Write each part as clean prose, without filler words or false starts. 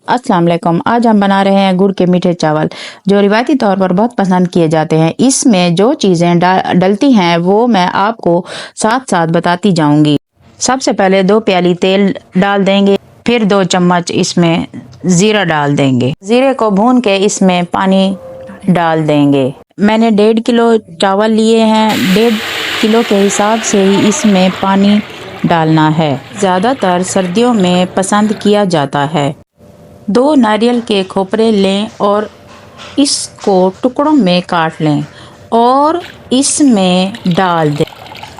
अस्सलाम वालेकुम। आज हम बना रहे हैं गुड़ के मीठे चावल, जो रिवायती तौर पर बहुत पसंद किए जाते हैं। इसमें जो चीज़ें डलती हैं वो मैं आपको साथ साथ बताती जाऊंगी। सबसे पहले 2 प्याली तेल डाल देंगे, फिर 2 चम्मच इसमें ज़ीरा डाल देंगे। ज़ीरे को भून के इसमें पानी डाल देंगे। मैंने 1.5 किलो चावल लिए हैं, 1.5 किलो के हिसाब से ही इसमें पानी डालना है। ज़्यादातर सर्दियों में पसंद किया जाता है। 2 नारियल के खोपरे लें और इसको टुकड़ों में काट लें और इसमें डाल दें।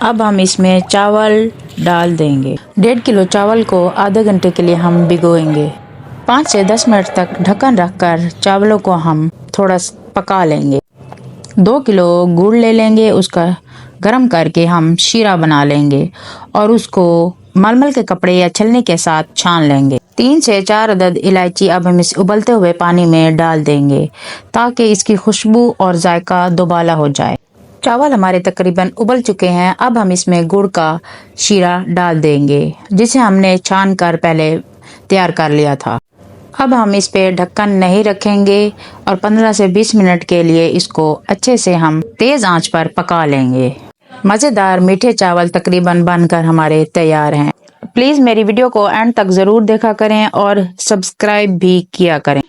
अब हम इसमें चावल डाल देंगे। 1.5 किलो चावल को आधे घंटे के लिए हम भिगोएंगे। 5 से 10 मिनट तक ढक्कन रखकर चावलों को हम थोड़ा पका लेंगे। 2 किलो गुड़ ले लेंगे, उसका गरम करके हम शीरा बना लेंगे और उसको मलमल के कपड़े या छलनी के साथ छान लेंगे। 3 से 4 अदद इलायची अब हम इस उबलते हुए पानी में डाल देंगे ताकि इसकी खुशबू और जायका दोबाला हो जाए। चावल हमारे तकरीबन उबल चुके हैं। अब हम इसमें गुड़ का शीरा डाल देंगे जिसे हमने छान कर पहले तैयार कर लिया था। अब हम इस पे ढक्कन नहीं रखेंगे और 15 से 20 मिनट के लिए इसको अच्छे से हम तेज आंच पर पका लेंगे। मज़ेदार मीठे चावल तकरीबन बनकर हमारे तैयार हैं। प्लीज़ मेरी वीडियो को एंड तक ज़रूर देखा करें और सब्सक्राइब भी किया करें।